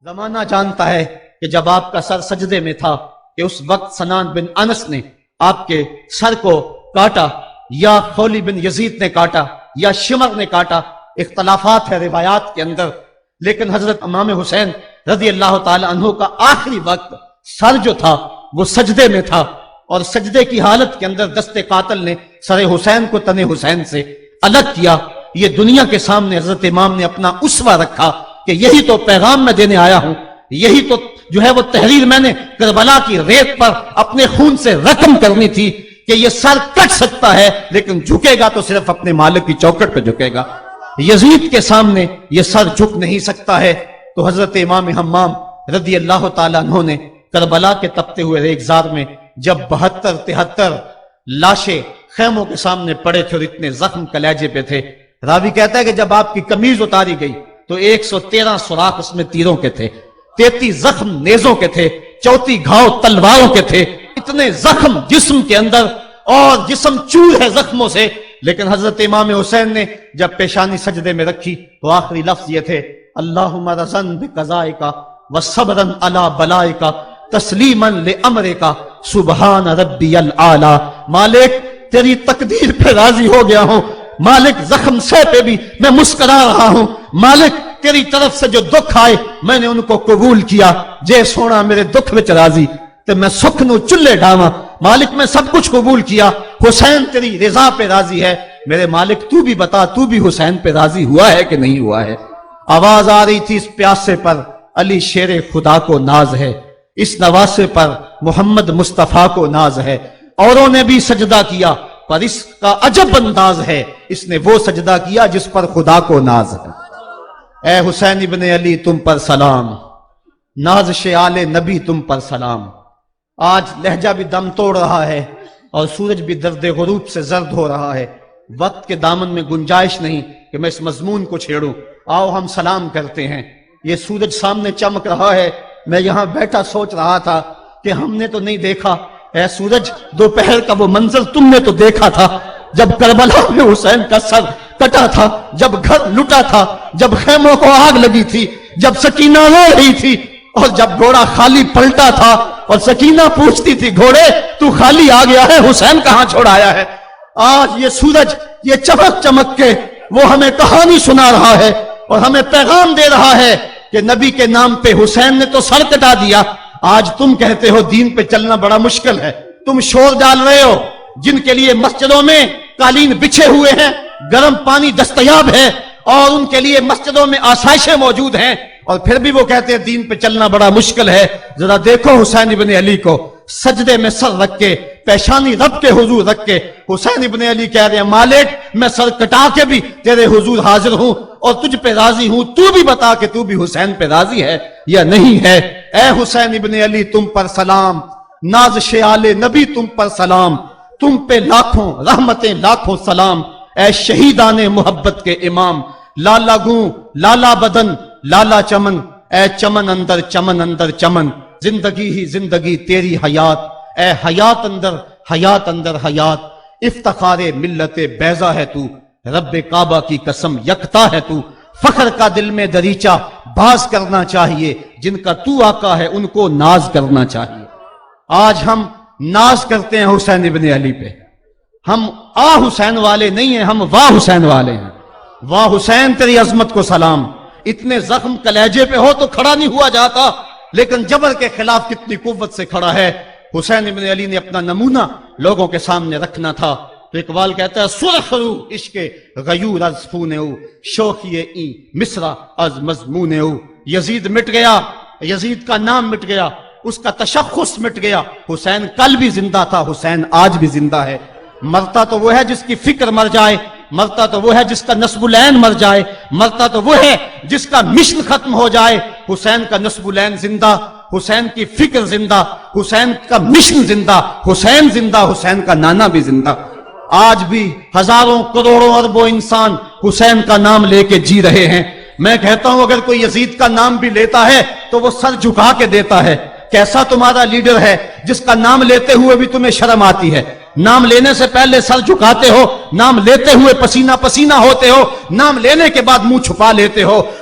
زمانہ جانتا ہے کہ جب آپ کا سر سجدے میں تھا کہ اس وقت سنان بن انس نے آپ کے سر کو کاٹا یا خولی بن یزید نے کاٹا یا شمر نے کاٹا، اختلافات ہے روایات کے اندر، لیکن حضرت امام حسین رضی اللہ تعالی عنہ کا آخری وقت سر جو تھا وہ سجدے میں تھا، اور سجدے کی حالت کے اندر دست قاتل نے سر حسین کو تن حسین سے الگ کیا۔ یہ دنیا کے سامنے حضرت امام نے اپنا اسوہ رکھا کہ یہی تو پیغام میں دینے آیا ہوں، یہی تو جو ہے وہ تحریر میں نے کربلا کی ریت پر اپنے خون سے رقم کرنی تھی کہ یہ سر کٹ سکتا ہے لیکن جھکے گا تو صرف اپنے مالک کی چوکٹ پہ جھکے گا، یزید کے سامنے یہ سر جھک نہیں سکتا ہے۔ تو حضرت امام حمام رضی اللہ تعالیٰ عنہ نے کربلا کے تپتے ہوئے ریگزار میں جب 72-73 لاشیں خیموں کے سامنے پڑے تھے اور اتنے زخم کلیجے پہ تھے، راوی کہتا ہے کہ جب آپ کی قمیض اتاری گئی تو 113 سوراخ اس میں تیروں کے تھے، 33 زخم نیزوں کے تھے، 34 گھاؤ تلواروں کے تھے، اتنے زخم جسم کے اندر اور جسم چور ہے زخموں سے۔ لیکن حضرت امام حسین نے جب پیشانی سجدے میں رکھی تو آخری لفظ یہ تھے، اللہم رضن بقضائکا وصبرن علی بلائکا تسلیما لامرکا سبحان ربی العالی۔ مالک تیری تقدیر پہ راضی ہو گیا ہوں، مالک زخم سے پہ بھی میں مسکرا رہا ہوں، مالک تیری طرف سے جو دکھ آئے میں نے ان کو قبول کیا، جے سونا میرے دکھ وچ راضی تے میں سکھ نو چلے ڈاواں، مالک میں سب کچھ قبول کیا، حسین تیری رضا پہ راضی ہے، میرے مالک تو بھی بتا تو بھی حسین پہ راضی ہوا ہے کہ نہیں ہوا ہے۔ آواز آ رہی تھی اس پیاسے پر علی شیر خدا کو ناز ہے، اس نواسے پر محمد مصطفیٰ کو ناز ہے، اوروں نے بھی سجدہ کیا پر اس کا عجب انداز ہے، اس نے وہ سجدہ کیا جس پر خدا کو ناز ہے۔ اے حسین ابن علی تم پر سلام، نازش آل نبی تم پر سلام۔ آج لہجہ بھی دم توڑ رہا ہے اور سورج بھی درد غروب سے زرد ہو رہا ہے، وقت کے دامن میں گنجائش نہیں کہ میں اس مضمون کو چھیڑوں، آؤ ہم سلام کرتے ہیں۔ یہ سورج سامنے چمک رہا ہے، میں یہاں بیٹھا سوچ رہا تھا کہ ہم نے تو نہیں دیکھا، اے سورج دوپہر کا وہ منظر تم نے تو دیکھا تھا جب کربلا میں حسین کا سر کٹا تھا، جب گھر لٹا تھا، جب خیموں کو آگ لگی تھی، جب سکینہ رو رہی تھی، اور جب گھوڑا خالی پلٹا تھا اور سکینہ پوچھتی تھی گھوڑے تو خالی آ گیا ہے حسین کہاں چھوڑ آیا ہے۔ آج یہ سورج یہ چمک چمک کے وہ ہمیں کہانی سنا رہا ہے اور ہمیں پیغام دے رہا ہے کہ نبی کے نام پہ حسین نے تو سر کٹا دیا، آج تم کہتے ہو دین پہ چلنا بڑا مشکل ہے، تم شور ڈال رہے ہو، جن کے لیے مسجدوں میں قالین بچھے ہوئے ہیں، گرم پانی دستیاب ہے اور ان کے لیے مسجدوں میں آسائشیں موجود ہیں، اور پھر بھی وہ کہتے ہیں دین پہ چلنا بڑا مشکل ہے۔ ذرا دیکھو حسین ابن علی کو سجدے میں سر رکھ کے، پیشانی رب کے حضور رکھ کے حسین ابن علی کہہ رہے ہیں مالک میں سر کٹا کے بھی تیرے حضور حاضر ہوں اور تجھ پہ راضی ہوں، تو بھی بتا کہ تو بھی حسین پہ راضی ہے یا نہیں ہے۔ اے حسین ابن علی تم پر سلام، نازش آل نبی تم پر سلام، تم پہ لاکھوں رحمتیں لاکھوں سلام، اے شہیدان محبت کے امام، لالا گوں لالا بدن لالا چمن، اے چمن اندر چمن اندر چمن، زندگی ہی زندگی تیری حیات، اے حیات اندر حیات، افتخار ملت بیضا ہے تو، رب کعبہ کی قسم یکتا ہے تو، فخر کا دل میں دریچہ باز کرنا چاہیے، جن کا تو آقا ہے ان کو ناز کرنا چاہیے۔ آج ہم ناز کرتے ہیں حسین ابن علی پہ، ہم حسین والے نہیں ہیں، ہم واہ حسین والے ہیں۔ واہ حسین تیری عظمت کو سلام، اتنے زخم کلیجے پہ ہو تو کھڑا نہیں ہوا جاتا، لیکن جبر کے خلاف کتنی قوت سے کھڑا ہے۔ حسین ابن علی نے اپنا نمونہ لوگوں کے سامنے رکھنا تھا۔ تو اقبال کہتا ہے سرخ رو عشق غیور از خون او، شوخی این مصرع از مضمون او۔ یزید مٹ گیا، یزید کا نام مٹ گیا، اس کا تشخص مٹ گیا، حسین کل بھی زندہ تھا، حسین آج بھی زندہ ہے۔ مرتا تو وہ ہے جس کی فکر مر جائے، مرتا تو وہ ہے جس کا نسب العین مر جائے، مرتا تو وہ ہے جس کا مشن ختم ہو جائے۔ حسین کا نسب العین زندہ، حسین کی فکر زندہ، حسین کا مشن زندہ، حسین زندہ، حسین کا نانا بھی زندہ۔ آج بھی ہزاروں کروڑوں اربوں انسان حسین کا نام لے کے جی رہے ہیں۔ میں کہتا ہوں اگر کوئی یزید کا نام بھی لیتا ہے تو وہ سر جھکا کے دیتا ہے۔ کیسا تمہارا لیڈر ہے جس کا نام لیتے ہوئے بھی تمہیں شرم آتی ہے؟ نام لینے سے پہلے سر جھکاتے ہو، نام لیتے ہوئے پسینہ پسینہ ہوتے ہو، نام لینے کے بعد منہ چھپا لیتے ہو۔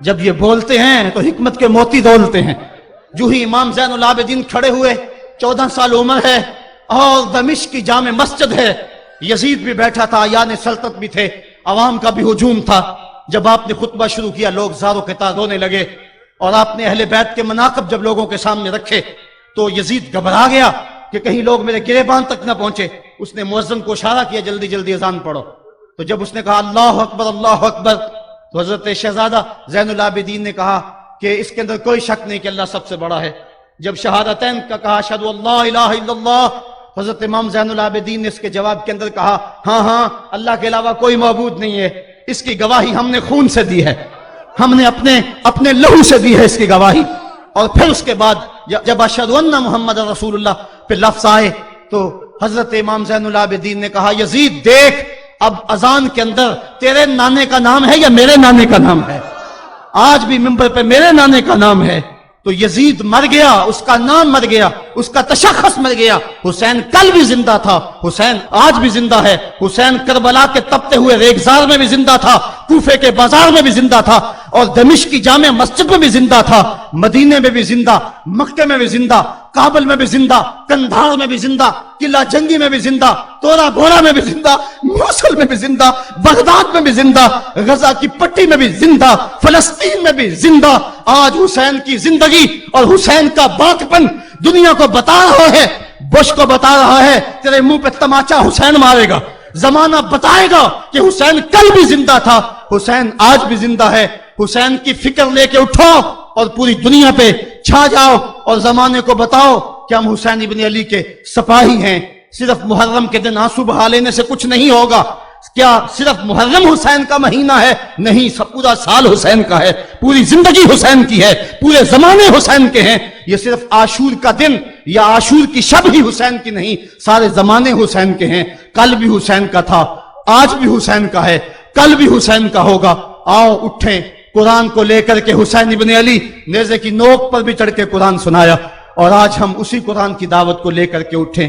جب یہ بولتے ہیں تو حکمت کے موتی دولتے ہیں۔ جو ہی امام زین العابدین کھڑے ہوئے، 14 سال عمر ہے اور دمشق کی جامع مسجد ہے، یزید بھی بیٹھا تھا، یعنی سلطنت بھی تھے، عوام کا بھی ہجوم تھا۔ جب آپ نے خطبہ شروع کیا لوگ زاروں کے تار رونے لگے، اور آپ نے اہل بیت کے مناقب جب لوگوں کے سامنے رکھے تو یزید گھبرا گیا کہ کہیں لوگ میرے گریبان تک نہ پہنچے۔ اس نے مؤذن کو اشارہ کیا جلدی جلدی اذان پڑھو۔ تو جب اس نے کہا اللہ اکبر اللہ اکبر، تو حضرت شہزادہ زین العابدین نے کہا کہ اس کے اندر کوئی شک نہیں کہ اللہ سب سے بڑا ہے۔ جب شہادتین کا کہا اشہد ان لا الہ الا اللہ، حضرت امام زین العابدین نے اس کے جواب کے اندر کہا ہاں ہاں اللہ کے علاوہ کوئی معبود نہیں ہے، اس کی گواہی ہم نے خون سے دی ہے، ہم نے اپنے لہو سے دی ہے اس کی گواہی۔ اور پھر اس کے بعد جب اشہد ان محمد رسول اللہ پہ لفظ آئے تو حضرت امام زین العابدین نے کہا یزید دیکھ، اب اذان کے اندر تیرے نانے کا نام ہے یا میرے نانے کا نام ہے؟ آج بھی منبر پہ میرے نانے کا نام ہے۔ تو یزید مر گیا، اس کا نام مر گیا، اس کا تشخص مر گیا۔ حسین کل بھی زندہ تھا، حسین آج بھی زندہ ہے، حسین کربلا کے تپتے ہوئے ریگزار میں بھی زندہ تھا، کوفے کے بازار میں بھی زندہ تھا، اور دمشق کی جامع مسجد میں بھی زندہ تھا، مدینے میں بھی زندہ، مکہ میں بھی زندہ، کابل میں بھی زندہ، کندھار میں بھی زندہ، قلعہ جنگی میں بھی زندہ، تورا بورا میں بھی زندہ، موصل میں بھی زندہ، بغداد میں بھی زندہ، غزہ کی پٹی میں بھی زندہ، فلسطین میں بھی زندہ۔ آج حسین کی زندگی اور حسین کا باقپن دنیا کو بتا رہا ہے، بش کو بتا رہا ہے تیرے منہ پہ تماچا حسین مارے گا۔ زمانہ بتائے گا کہ حسین کل بھی زندہ تھا، حسین آج بھی زندہ ہے۔ حسین کی فکر لے کے اٹھو اور پوری دنیا پہ چھا جاؤ اور زمانے کو بتاؤ کہ ہم حسین ابن علی کے سپاہی ہیں۔ صرف محرم کے دن آنسو بہا لینے سے کچھ نہیں ہوگا۔ کیا صرف محرم حسین کا مہینہ ہے؟ نہیں، سب پورا سال حسین کا ہے، پوری زندگی حسین کی ہے، پورے زمانے حسین کے ہیں۔ یہ صرف عاشور کا دن یا عاشور کی شب ہی حسین کی نہیں، سارے زمانے حسین کے ہیں۔ کل بھی حسین کا تھا، آج بھی حسین کا ہے، کل بھی حسین کا ہوگا۔ آؤ اٹھیں، قرآن کو لے کر کے حسین ابن علی نیزے کی نوک پر بھی چڑھ کے قرآن سنایا، اور آج ہم اسی قرآن کی دعوت کو لے کر کے اٹھیں۔